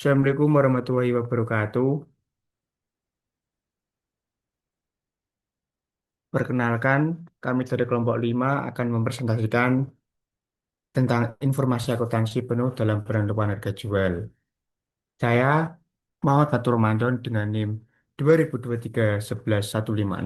Assalamualaikum warahmatullahi wabarakatuh. Perkenalkan, kami dari kelompok 5 akan mempresentasikan tentang informasi akuntansi penuh dalam penentuan harga jual. Saya Muhammad Fatur Ramadan dengan NIM 2023 11156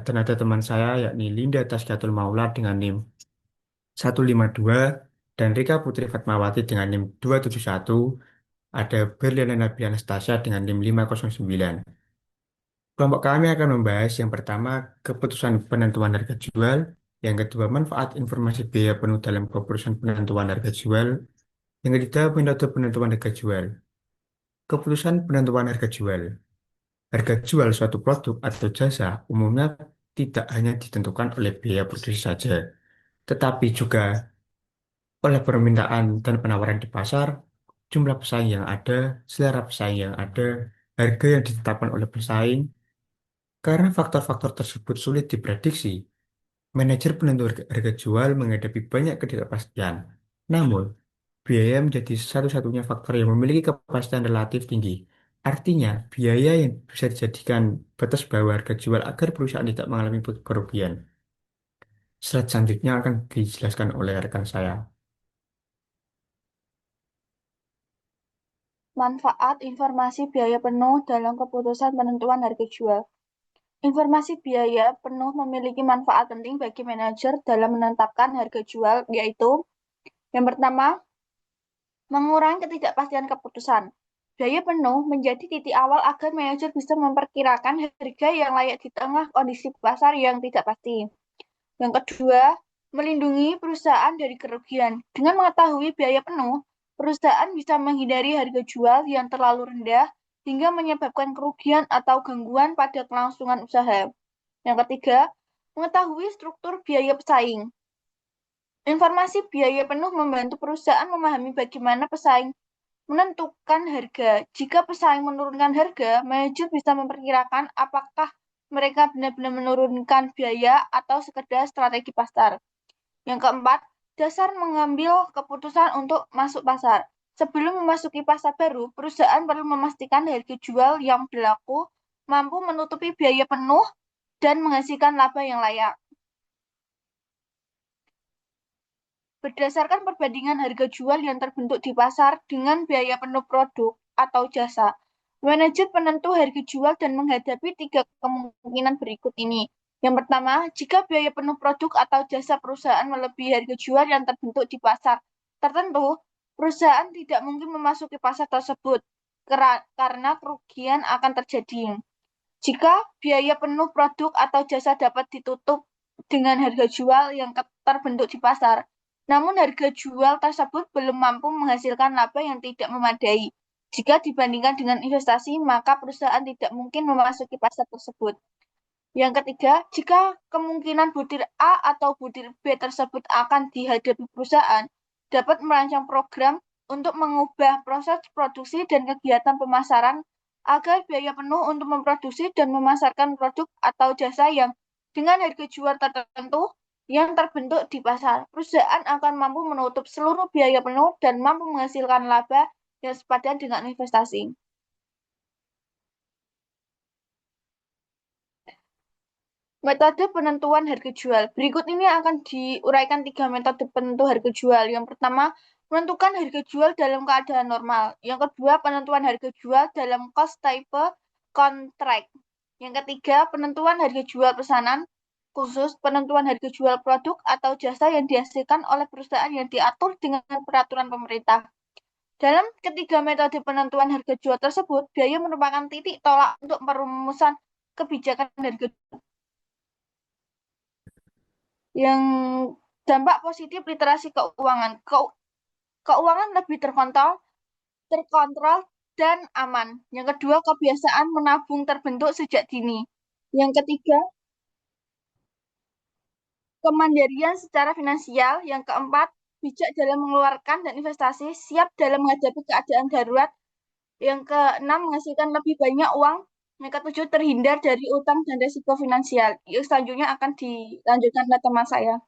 dan ada teman saya yakni Linda Tasqiatul Maula dengan NIM 152 dan Rika Putri Fatmawati dengan NIM 271. Ada Berliana Nabi Anastasia dengan NIM 509. Kelompok kami akan membahas yang pertama, keputusan penentuan harga jual, yang kedua, manfaat informasi biaya penuh dalam keputusan penentuan harga jual, yang ketiga, metode penentuan harga jual. Keputusan penentuan harga jual. Harga jual suatu produk atau jasa umumnya tidak hanya ditentukan oleh biaya produksi saja, tetapi juga oleh permintaan dan penawaran di pasar, jumlah pesaing yang ada, selera pesaing yang ada, harga yang ditetapkan oleh pesaing. Karena faktor-faktor tersebut sulit diprediksi, manajer penentu harga jual menghadapi banyak ketidakpastian. Namun, biaya menjadi satu-satunya faktor yang memiliki kepastian relatif tinggi. Artinya, biaya yang bisa dijadikan batas bawah harga jual agar perusahaan tidak mengalami kerugian. Slide selanjutnya akan dijelaskan oleh rekan saya. Manfaat informasi biaya penuh dalam keputusan penentuan harga jual. Informasi biaya penuh memiliki manfaat penting bagi manajer dalam menetapkan harga jual, yaitu yang pertama, mengurangi ketidakpastian keputusan. Biaya penuh menjadi titik awal agar manajer bisa memperkirakan harga yang layak di tengah kondisi pasar yang tidak pasti. Yang kedua, melindungi perusahaan dari kerugian. Dengan mengetahui biaya penuh, perusahaan bisa menghindari harga jual yang terlalu rendah hingga menyebabkan kerugian atau gangguan pada kelangsungan usaha. Yang ketiga, mengetahui struktur biaya pesaing. Informasi biaya penuh membantu perusahaan memahami bagaimana pesaing menentukan harga. Jika pesaing menurunkan harga, manajer bisa memperkirakan apakah mereka benar-benar menurunkan biaya atau sekedar strategi pasar. Yang keempat, dasar mengambil keputusan untuk masuk pasar. Sebelum memasuki pasar baru, perusahaan perlu memastikan harga jual yang berlaku mampu menutupi biaya penuh dan menghasilkan laba yang layak. Berdasarkan perbandingan harga jual yang terbentuk di pasar dengan biaya penuh produk atau jasa, manajer penentu harga jual dan menghadapi tiga kemungkinan berikut ini. Yang pertama, jika biaya penuh produk atau jasa perusahaan melebihi harga jual yang terbentuk di pasar tertentu, perusahaan tidak mungkin memasuki pasar tersebut karena kerugian akan terjadi. Jika biaya penuh produk atau jasa dapat ditutup dengan harga jual yang terbentuk di pasar, namun harga jual tersebut belum mampu menghasilkan laba yang tidak memadai. Jika dibandingkan dengan investasi, maka perusahaan tidak mungkin memasuki pasar tersebut. Yang ketiga, jika kemungkinan butir A atau butir B tersebut akan dihadapi perusahaan, dapat merancang program untuk mengubah proses produksi dan kegiatan pemasaran agar biaya penuh untuk memproduksi dan memasarkan produk atau jasa yang dengan harga jual tertentu yang terbentuk di pasar. Perusahaan akan mampu menutup seluruh biaya penuh dan mampu menghasilkan laba yang sepadan dengan investasi. Metode penentuan harga jual. Berikut ini akan diuraikan tiga metode penentu harga jual. Yang pertama, menentukan harga jual dalam keadaan normal. Yang kedua, penentuan harga jual dalam cost type contract. Yang ketiga, penentuan harga jual pesanan khusus, penentuan harga jual produk atau jasa yang dihasilkan oleh perusahaan yang diatur dengan peraturan pemerintah. Dalam ketiga metode penentuan harga jual tersebut, biaya merupakan titik tolak untuk perumusan kebijakan harga jual. Yang dampak positif literasi keuangan. Keuangan lebih terkontrol dan aman. Yang kedua, kebiasaan menabung terbentuk sejak dini. Yang ketiga, kemandirian secara finansial. Yang keempat, bijak dalam mengeluarkan dan investasi, siap dalam menghadapi keadaan darurat. Yang keenam, menghasilkan lebih banyak uang. Yang ketujuh, terhindar dari utang dan risiko finansial. Yang selanjutnya akan dilanjutkan oleh teman saya.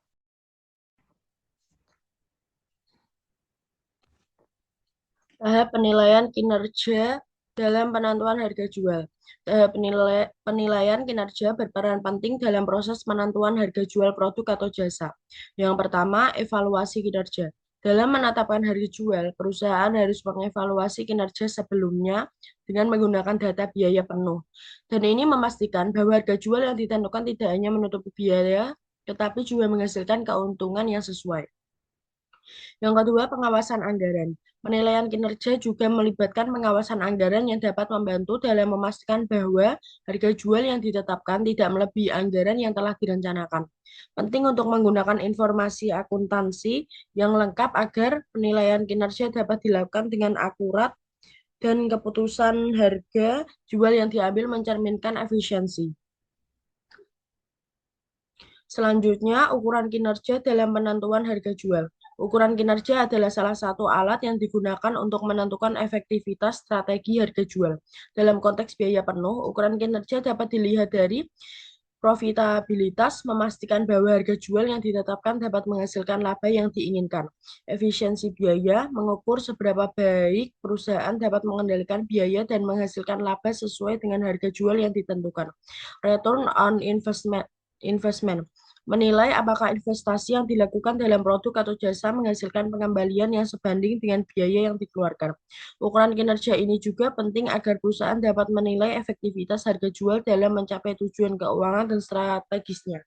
Tahap penilaian kinerja dalam penentuan harga jual. Tahap penilaian kinerja berperan penting dalam proses penentuan harga jual produk atau jasa. Yang pertama, evaluasi kinerja. Dalam menetapkan harga jual, perusahaan harus mengevaluasi kinerja sebelumnya dengan menggunakan data biaya penuh. Dan ini memastikan bahwa harga jual yang ditentukan tidak hanya menutupi biaya, tetapi juga menghasilkan keuntungan yang sesuai. Yang kedua, pengawasan anggaran. Penilaian kinerja juga melibatkan pengawasan anggaran yang dapat membantu dalam memastikan bahwa harga jual yang ditetapkan tidak melebihi anggaran yang telah direncanakan. Penting untuk menggunakan informasi akuntansi yang lengkap agar penilaian kinerja dapat dilakukan dengan akurat dan keputusan harga jual yang diambil mencerminkan efisiensi. Selanjutnya, ukuran kinerja dalam penentuan harga jual. Ukuran kinerja adalah salah satu alat yang digunakan untuk menentukan efektivitas strategi harga jual. Dalam konteks biaya penuh, ukuran kinerja dapat dilihat dari profitabilitas, memastikan bahwa harga jual yang ditetapkan dapat menghasilkan laba yang diinginkan. Efisiensi biaya, mengukur seberapa baik perusahaan dapat mengendalikan biaya dan menghasilkan laba sesuai dengan harga jual yang ditentukan. Return on investment menilai apakah investasi yang dilakukan dalam produk atau jasa menghasilkan pengembalian yang sebanding dengan biaya yang dikeluarkan. Ukuran kinerja ini juga penting agar perusahaan dapat menilai efektivitas harga jual dalam mencapai tujuan keuangan dan strategisnya.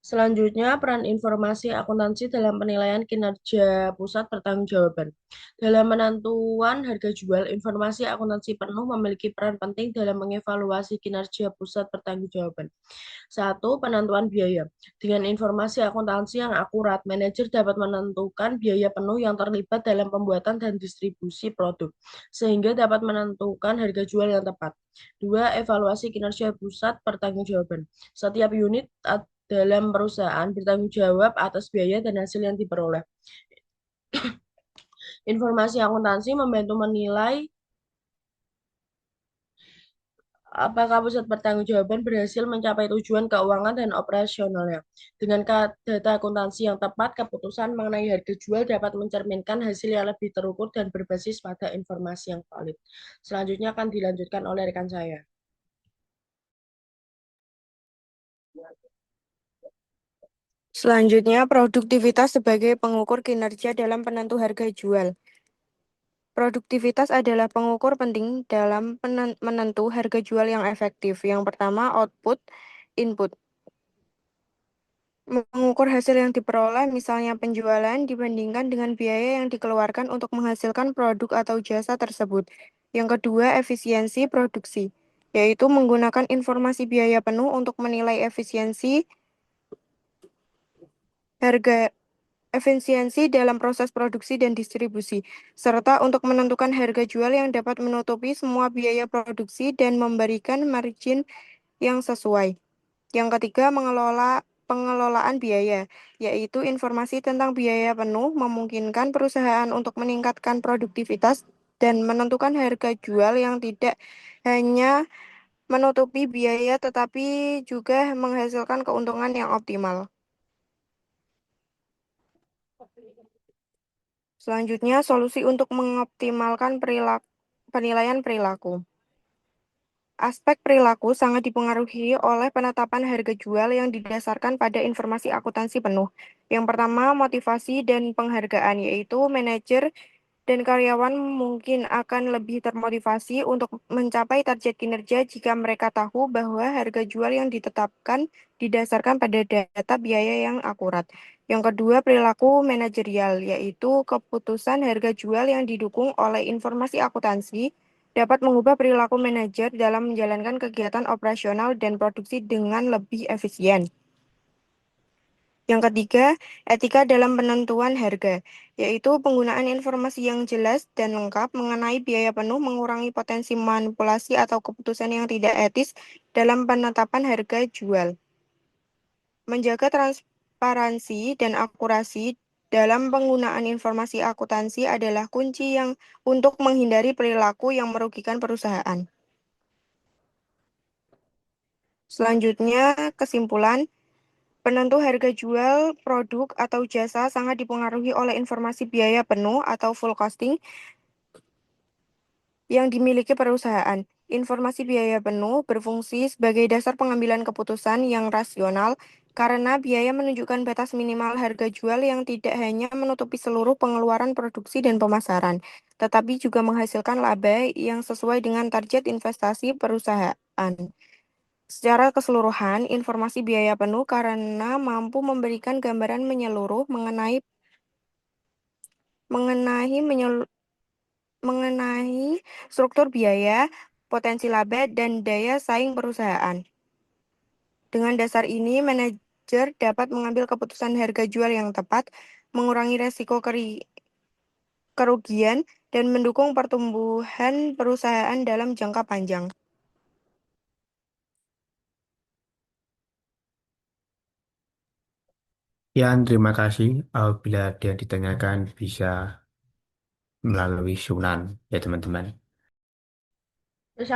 Selanjutnya, peran informasi akuntansi dalam penilaian kinerja pusat pertanggungjawaban. Dalam penentuan harga jual, informasi akuntansi penuh memiliki peran penting dalam mengevaluasi kinerja pusat pertanggungjawaban. Satu, penentuan biaya. Dengan informasi akuntansi yang akurat, manajer dapat menentukan biaya penuh yang terlibat dalam pembuatan dan distribusi produk, sehingga dapat menentukan harga jual yang tepat. Dua, evaluasi kinerja pusat pertanggungjawaban. Setiap unit dalam perusahaan bertanggung jawab atas biaya dan hasil yang diperoleh. Informasi akuntansi membantu menilai apakah pusat pertanggungjawaban berhasil mencapai tujuan keuangan dan operasionalnya. Dengan data akuntansi yang tepat, keputusan mengenai harga jual dapat mencerminkan hasil yang lebih terukur dan berbasis pada informasi yang valid. Selanjutnya akan dilanjutkan oleh rekan saya. Selanjutnya, produktivitas sebagai pengukur kinerja dalam penentu harga jual. Produktivitas adalah pengukur penting dalam menentu harga jual yang efektif. Yang pertama, output, input. Mengukur hasil yang diperoleh, misalnya penjualan, dibandingkan dengan biaya yang dikeluarkan untuk menghasilkan produk atau jasa tersebut. Yang kedua, efisiensi produksi, yaitu menggunakan informasi biaya penuh untuk menilai harga efisiensi dalam proses produksi dan distribusi, serta untuk menentukan harga jual yang dapat menutupi semua biaya produksi dan memberikan margin yang sesuai. Yang ketiga, pengelolaan biaya, yaitu informasi tentang biaya penuh memungkinkan perusahaan untuk meningkatkan produktivitas dan menentukan harga jual yang tidak hanya menutupi biaya tetapi juga menghasilkan keuntungan yang optimal. Selanjutnya, solusi untuk mengoptimalkan penilaian perilaku. Aspek perilaku sangat dipengaruhi oleh penetapan harga jual yang didasarkan pada informasi akuntansi penuh. Yang pertama, motivasi dan penghargaan, yaitu manajer dan karyawan mungkin akan lebih termotivasi untuk mencapai target kinerja jika mereka tahu bahwa harga jual yang ditetapkan didasarkan pada data biaya yang akurat. Yang kedua, perilaku manajerial, yaitu keputusan harga jual yang didukung oleh informasi akuntansi dapat mengubah perilaku manajer dalam menjalankan kegiatan operasional dan produksi dengan lebih efisien. Yang ketiga, etika dalam penentuan harga, yaitu penggunaan informasi yang jelas dan lengkap mengenai biaya penuh mengurangi potensi manipulasi atau keputusan yang tidak etis dalam penetapan harga jual. Menjaga transparansi dan akurasi dalam penggunaan informasi akuntansi adalah kunci yang untuk menghindari perilaku yang merugikan perusahaan. Selanjutnya, kesimpulan. Penentu harga jual produk atau jasa sangat dipengaruhi oleh informasi biaya penuh atau full costing yang dimiliki perusahaan. Informasi biaya penuh berfungsi sebagai dasar pengambilan keputusan yang rasional karena biaya menunjukkan batas minimal harga jual yang tidak hanya menutupi seluruh pengeluaran produksi dan pemasaran, tetapi juga menghasilkan laba yang sesuai dengan target investasi perusahaan. Secara keseluruhan, informasi biaya penuh karena mampu memberikan gambaran menyeluruh mengenai menyelu- mengenai struktur biaya, potensi laba, dan daya saing perusahaan. Dengan dasar ini, manajer dapat mengambil keputusan harga jual yang tepat, mengurangi resiko kerugian, dan mendukung pertumbuhan perusahaan dalam jangka panjang. Ya, terima kasih. Bila ada yang ditanyakan bisa melalui Sunan ya teman-teman. Terus,